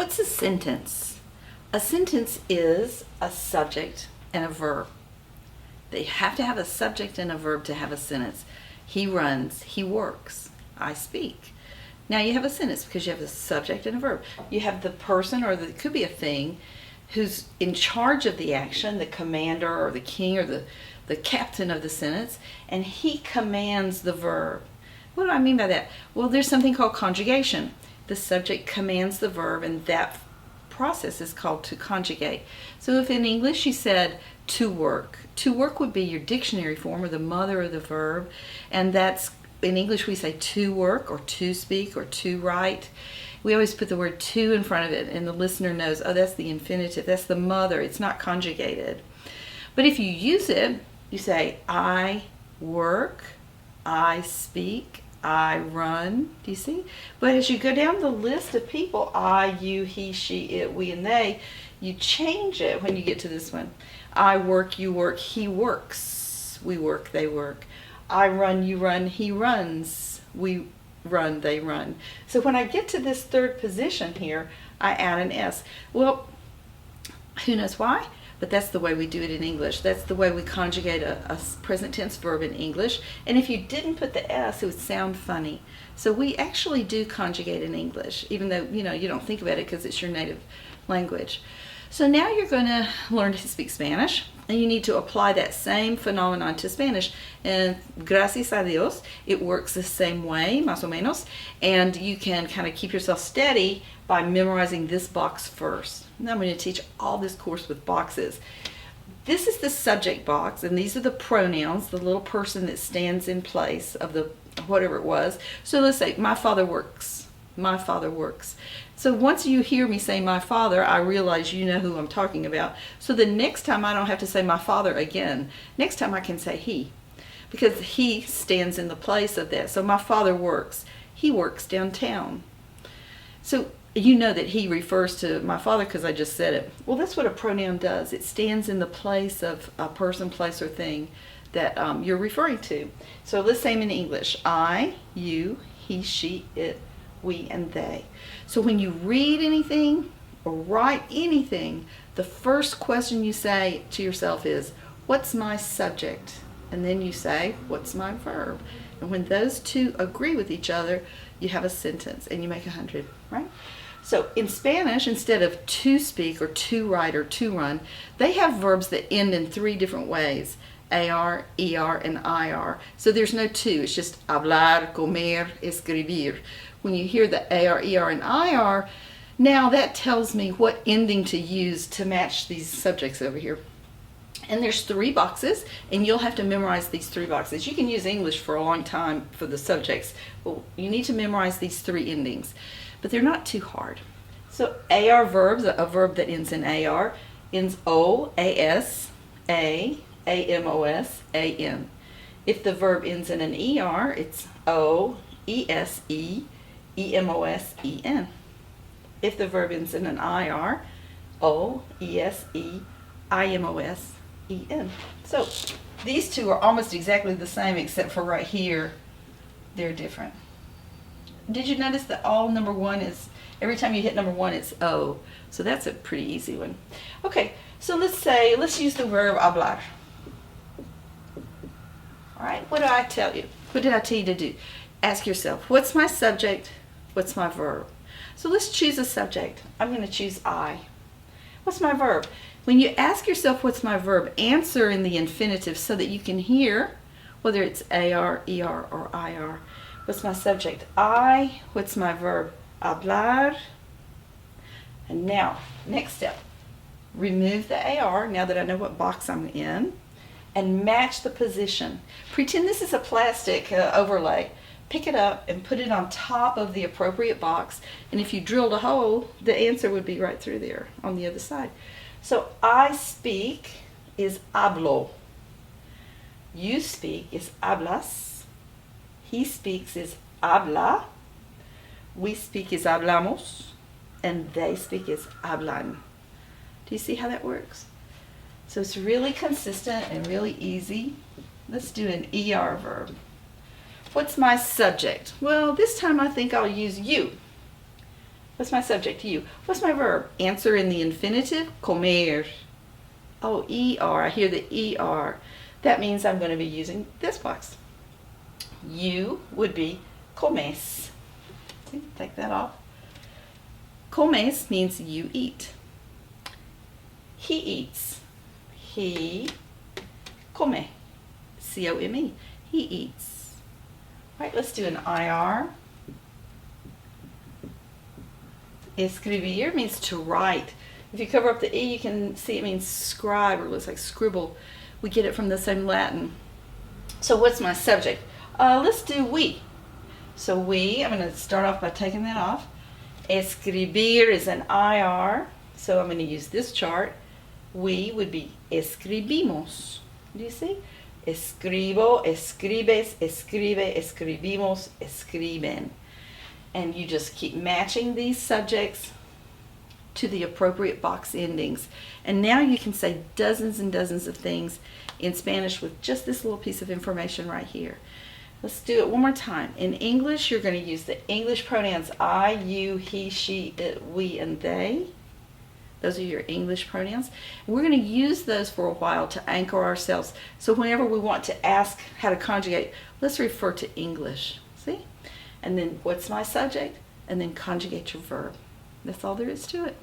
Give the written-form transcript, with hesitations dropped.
What's a sentence? A sentence is a subject and a verb. They have to have a subject and a verb to have a sentence. He runs, he works, I speak. Now you have a sentence because you have the subject and a verb. You have the person, or it could be a thing, who's in charge of the action, the commander or the king or the captain of the sentence, and he commands the verb. What do I mean by that? Well, there's something called conjugation. The subject commands the verb, and that process is called to conjugate. So if in English you said to work would be your dictionary form, or the mother of the verb, and that's, in English we say to work or to speak or to write. We always put the word to in front of it, and the listener knows, oh, that's the infinitive, that's the mother, it's not conjugated. But if you use it, you say I work, I speak, I run. Do you see? But as you go down the list of people, I, you, he, she, it, we, and they, you change it when you get to this one. I work, you work, he works. We work, they work. I run, you run, he runs. We run, they run. So when I get to this third position here, I add an S. Well, who knows why? But that's the way we do it in English. That's the way we conjugate a present tense verb in English. And if you didn't put the S, it would sound funny. So we actually do conjugate in English, even though you don't think about it because it's your native language. So now you're going to learn to speak Spanish, and you need to apply that same phenomenon to Spanish. And gracias a Dios, it works the same way, más o menos, and you can kind of keep yourself steady by memorizing this box first. Now I'm going to teach all this course with boxes. This is the subject box, and these are the pronouns, the little person that stands in place of the whatever it was. So let's say, my father works. My father works. So once you hear me say my father, I realize you know who I'm talking about. So the next time I don't have to say my father again. Next time I can say he, because he stands in the place of that. So my father works. He works downtown. So you know that he refers to my father because I just said it. Well, that's what a pronoun does. It stands in the place of a person, place, or thing that you're referring to. So let's say them in English. I, you, he, she, it, we, and they. So when you read anything or write anything, the first question you say to yourself is, what's my subject? And then you say, what's my verb? And when those two agree with each other, you have a sentence and you make 100, right? So in Spanish, instead of to speak or to write or to run, they have verbs that end in 3 different ways: AR, ER, and IR. So there's no to, it's just hablar, comer, escribir. When you hear the AR, ER, and IR, now that tells me what ending to use to match these subjects over here. And there's 3 boxes, and you'll have to memorize these 3 boxes. You can use English for a long time for the subjects, but you need to memorize these 3 endings. But they're not too hard. So AR verbs, a verb that ends in AR, ends O, AS, A, AMOS, AN. If the verb ends in an ER, it's O, ESE, EMOS, EN. If the verb ends in an IR, O, ESE, IMOS, EN. So these 2 are almost exactly the same, except for right here, they're different. Did you notice that all number 1 is, every time you hit number 1, it's O. So that's a pretty easy one. Okay, so let's use the verb hablar. All right, what did I tell you? What did I tell you to do? Ask yourself, what's my subject? What's my verb? So let's choose a subject. I'm going to choose I. What's my verb? When you ask yourself what's my verb, answer in the infinitive so that you can hear whether it's AR, ER, or IR. What's my subject? I. What's my verb? Hablar. And now, next step. Remove the AR, now that I know what box I'm in, and match the position. Pretend this is a plastic overlay. Pick it up and put it on top of the appropriate box, and if you drilled a hole, the answer would be right through there on the other side. So I speak is hablo. You speak is hablas. He speaks is habla. We speak is hablamos. And they speak is hablan. Do you see how that works? So it's really consistent and really easy. Let's do an ER verb. What's my subject? Well, this time I think I'll use you. What's my subject? You. What's my verb? Answer in the infinitive. Comer. Oh, ER. I hear the ER. That means I'm going to be using this box. You would be comes. See, take that off. Comes means you eat. He eats. He come. C-O-M-E. He eats. All right, let's do an IR. Escribir means to write. If you cover up the E, you can see it means scribe, or it looks like scribble. We get it from the same Latin. So what's my subject? Let's do we. So we, I'm going to start off by taking that off. Escribir is an IR, so I'm going to use this chart. We would be escribimos. Do you see? Escribo, escribes, escribe, escribimos, escriben. And you just keep matching these subjects to the appropriate box endings. And now you can say dozens and dozens of things in Spanish with just this little piece of information right here. Let's do it one more time. In English, you're going to use the English pronouns I, you, he, she, it, we, and they. Those are your English pronouns. We're going to use those for a while to anchor ourselves. So whenever we want to ask how to conjugate, let's refer to English. See? And then what's my subject? And then conjugate your verb. That's all there is to it.